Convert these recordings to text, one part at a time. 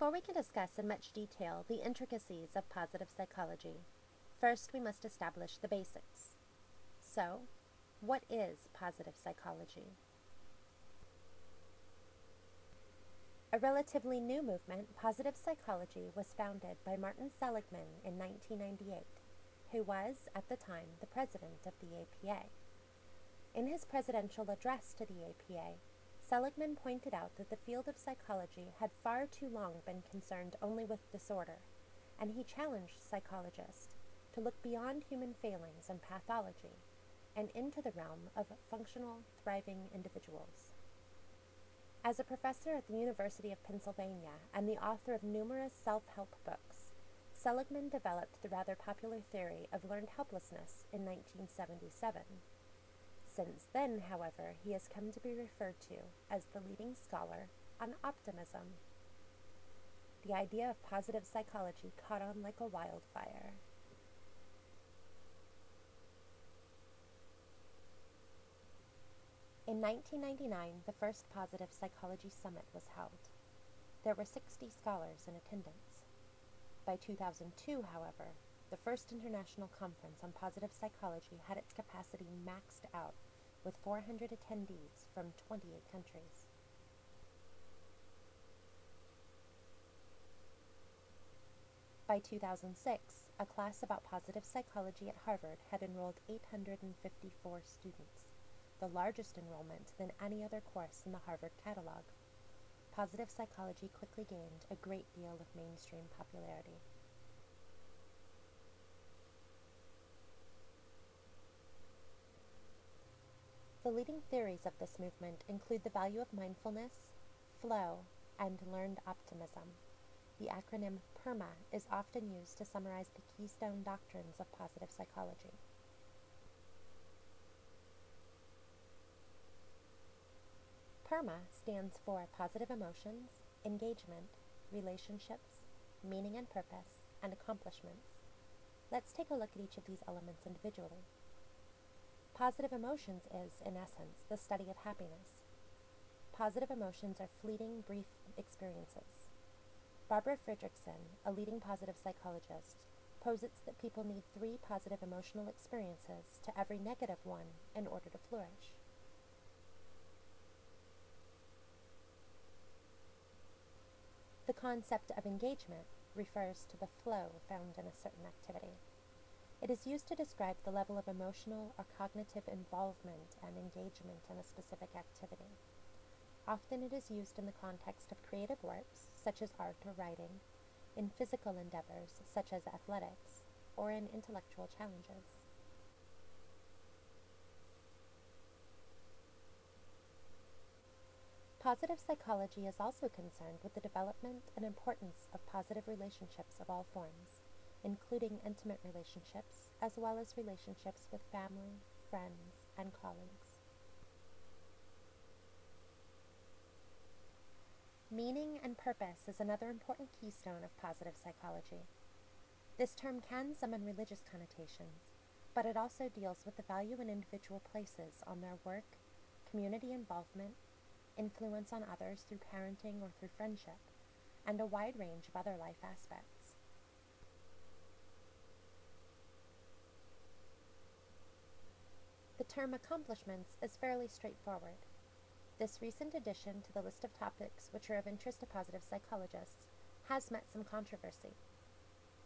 Before we can discuss in much detail the intricacies of positive psychology, first we must establish the basics. So, what is positive psychology? A relatively new movement, positive psychology, was founded by Martin Seligman in 1998, who was, at the time, the president of the APA. In his presidential address to the APA, Seligman pointed out that the field of psychology had far too long been concerned only with disorder, and he challenged psychologists to look beyond human failings and pathology and into the realm of functional, thriving individuals. As a professor at the University of Pennsylvania and the author of numerous self-help books, Seligman developed the rather popular theory of learned helplessness in 1977. Since then, however, he has come to be referred to as the leading scholar on optimism. The idea of positive psychology caught on like a wildfire. In 1999, the first Positive Psychology Summit was held. There were 60 scholars in attendance. By 2002, however, the first international conference on positive psychology had its capacity maxed out, with 400 attendees from 28 countries. By 2006, a class about positive psychology at Harvard had enrolled 854 students, the largest enrollment than any other course in the Harvard catalog. Positive psychology quickly gained a great deal of mainstream popularity. The leading theories of this movement include the value of mindfulness, flow, and learned optimism. The acronym PERMA is often used to summarize the keystone doctrines of positive psychology. PERMA stands for positive emotions, engagement, relationships, meaning and purpose, and accomplishments. Let's take a look at each of these elements individually. Positive emotions is, in essence, the study of happiness. Positive emotions are fleeting, brief experiences. Barbara Fredrickson, a leading positive psychologist, posits that people need 3 positive emotional experiences to every negative one in order to flourish. The concept of engagement refers to the flow found in a certain activity. It is used to describe the level of emotional or cognitive involvement and engagement in a specific activity. Often it is used in the context of creative works, such as art or writing, in physical endeavors, such as athletics, or in intellectual challenges. Positive psychology is also concerned with the development and importance of positive relationships of all forms, including intimate relationships, as well as relationships with family, friends, and colleagues. Meaning and purpose is another important keystone of positive psychology. This term can summon religious connotations, but it also deals with the value an individual places on their work, community involvement, influence on others through parenting or through friendship, and a wide range of other life aspects. The term accomplishments is fairly straightforward. This recent addition to the list of topics which are of interest to positive psychologists has met some controversy.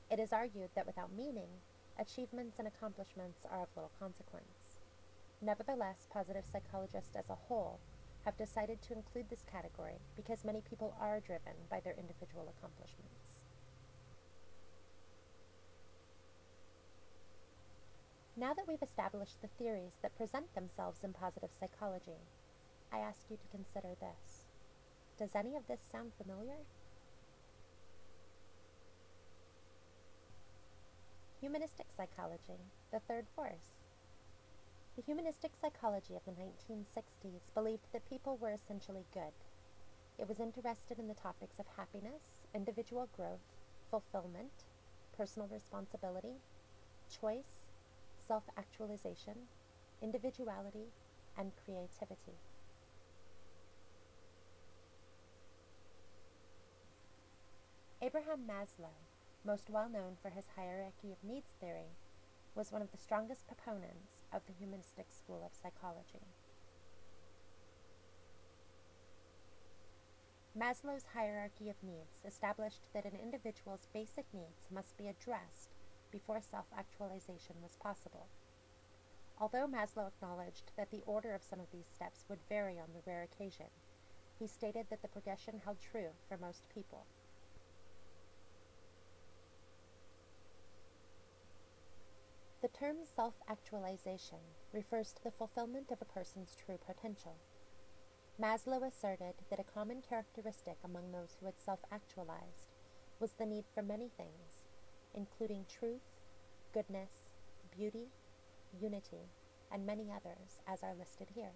It is argued that without meaning, achievements and accomplishments are of little consequence. Nevertheless, positive psychologists as a whole have decided to include this category because many people are driven by their individual accomplishments. Now that we've established the theories that present themselves in positive psychology, I ask you to consider this. Does any of this sound familiar? Humanistic psychology, the third force. The humanistic psychology of the 1960s believed that people were essentially good. It was interested in the topics of happiness, individual growth, fulfillment, personal responsibility, choice, self-actualization, individuality, and creativity. Abraham Maslow, most well known for his hierarchy of needs theory, was one of the strongest proponents of the humanistic school of psychology. Maslow's hierarchy of needs established that an individual's basic needs must be addressed before self-actualization was possible. Although Maslow acknowledged that the order of some of these steps would vary on the rare occasion, he stated that the progression held true for most people. The term self-actualization refers to the fulfillment of a person's true potential. Maslow asserted that a common characteristic among those who had self-actualized was the need for many things, including truth, goodness, beauty, unity, and many others, as are listed here.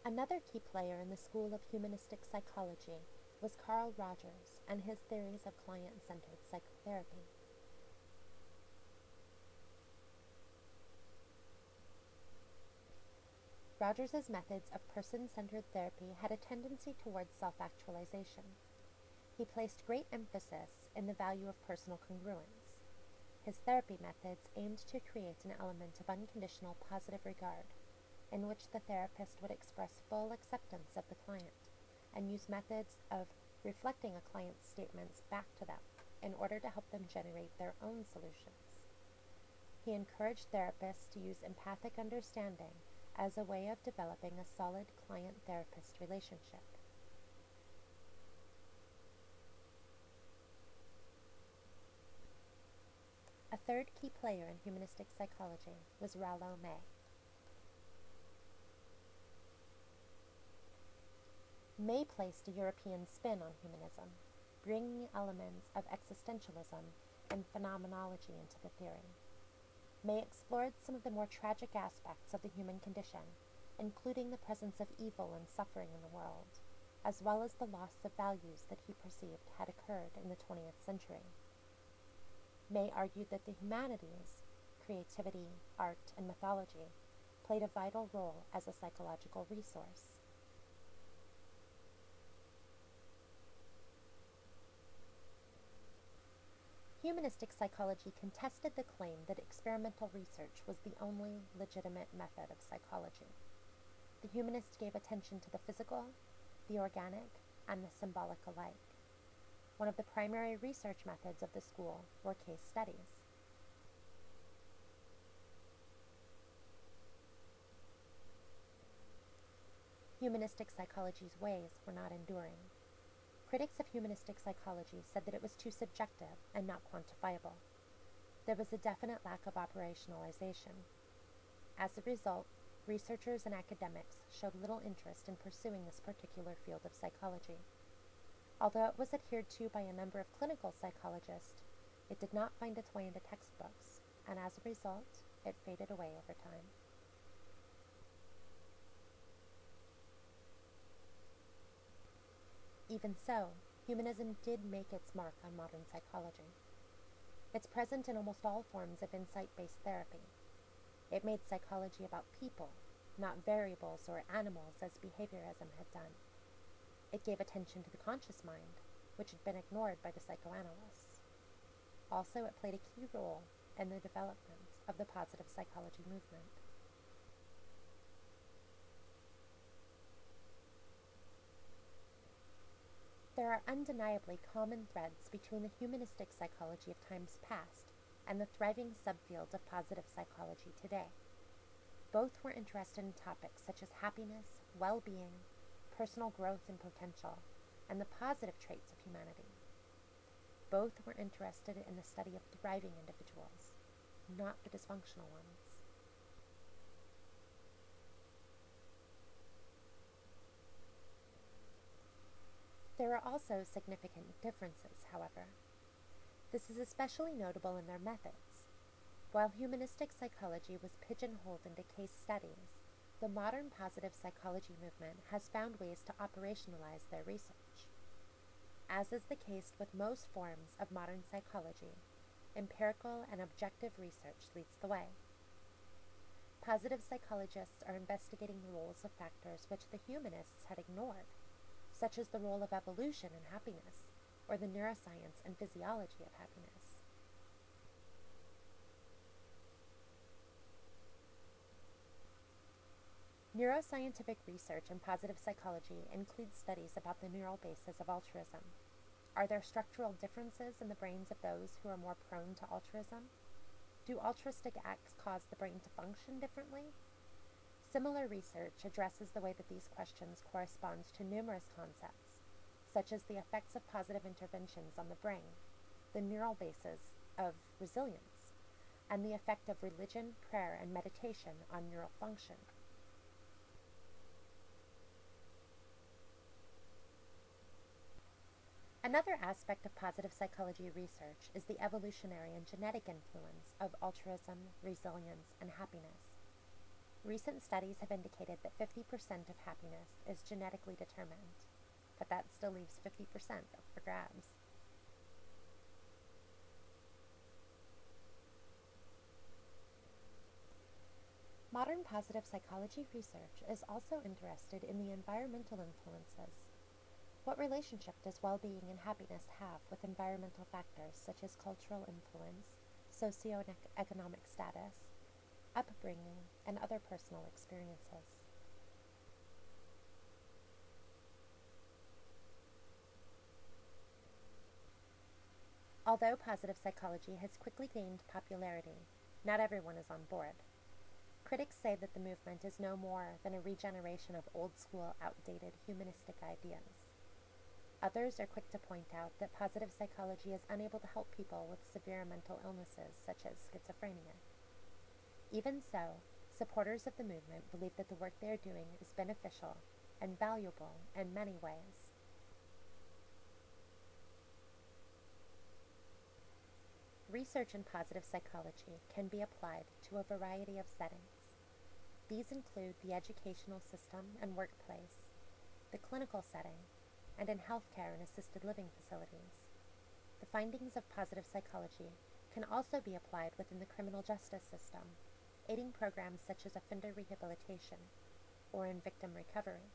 Another key player in the school of humanistic psychology was Carl Rogers and his theories of client-centered psychotherapy. Rogers' methods of person-centered therapy had a tendency towards self-actualization. He placed great emphasis in the value of personal congruence. His therapy methods aimed to create an element of unconditional positive regard, in which the therapist would express full acceptance of the client and use methods of reflecting a client's statements back to them in order to help them generate their own solutions. He encouraged therapists to use empathic understanding as a way of developing a solid client-therapist relationship. A third key player in humanistic psychology was Rollo May. May placed a European spin on humanism, bringing elements of existentialism and phenomenology into the theory. May explored some of the more tragic aspects of the human condition, including the presence of evil and suffering in the world, as well as the loss of values that he perceived had occurred in the 20th century. May argued that the humanities, creativity, art, and mythology, played a vital role as a psychological resource. Humanistic psychology contested the claim that experimental research was the only legitimate method of psychology. The humanists gave attention to the physical, the organic, and the symbolic alike. One of the primary research methods of the school were case studies. Humanistic psychology's ways were not enduring. Critics of humanistic psychology said that it was too subjective and not quantifiable. There was a definite lack of operationalization. As a result, researchers and academics showed little interest in pursuing this particular field of psychology. Although it was adhered to by a number of clinical psychologists, it did not find its way into textbooks, and as a result, it faded away over time. Even so, humanism did make its mark on modern psychology. It's present in almost all forms of insight-based therapy. It made psychology about people, not variables or animals as behaviorism had done. It gave attention to the conscious mind, which had been ignored by the psychoanalysts. Also, it played a key role in the development of the positive psychology movement. There are undeniably common threads between the humanistic psychology of times past and the thriving subfield of positive psychology today. Both were interested in topics such as happiness, well-being, personal growth and potential, and the positive traits of humanity. Both were interested in the study of thriving individuals, not the dysfunctional ones. There are also significant differences, however. This is especially notable in their methods. While humanistic psychology was pigeonholed into case studies, the modern positive psychology movement has found ways to operationalize their research. As is the case with most forms of modern psychology, empirical and objective research leads the way. Positive psychologists are investigating the roles of factors which the humanists had ignored, such as the role of evolution in happiness, or the neuroscience and physiology of happiness. Neuroscientific research in positive psychology includes studies about the neural basis of altruism. Are there structural differences in the brains of those who are more prone to altruism? Do altruistic acts cause the brain to function differently? Similar research addresses the way that these questions correspond to numerous concepts, such as the effects of positive interventions on the brain, the neural basis of resilience, and the effect of religion, prayer, and meditation on neural function. Another aspect of positive psychology research is the evolutionary and genetic influence of altruism, resilience, and happiness. Recent studies have indicated that 50% of happiness is genetically determined, but that still leaves 50% up for grabs. Modern positive psychology research is also interested in the environmental influences. What relationship does well-being and happiness have with environmental factors such as cultural influence, socioeconomic status, upbringing, and other personal experiences? Although positive psychology has quickly gained popularity, not everyone is on board. Critics say that the movement is no more than a regeneration of old-school, outdated, humanistic ideas. Others are quick to point out that positive psychology is unable to help people with severe mental illnesses such as schizophrenia. Even so, supporters of the movement believe that the work they are doing is beneficial and valuable in many ways. Research in positive psychology can be applied to a variety of settings. These include the educational system and workplace, the clinical setting, and in healthcare and assisted living facilities. The findings of positive psychology can also be applied within the criminal justice system, aiding programs such as offender rehabilitation or in victim recovery.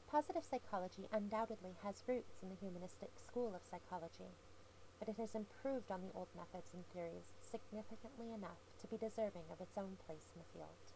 Positive psychology undoubtedly has roots in the humanistic school of psychology, but it has improved on the old methods and theories significantly enough to be deserving of its own place in the field.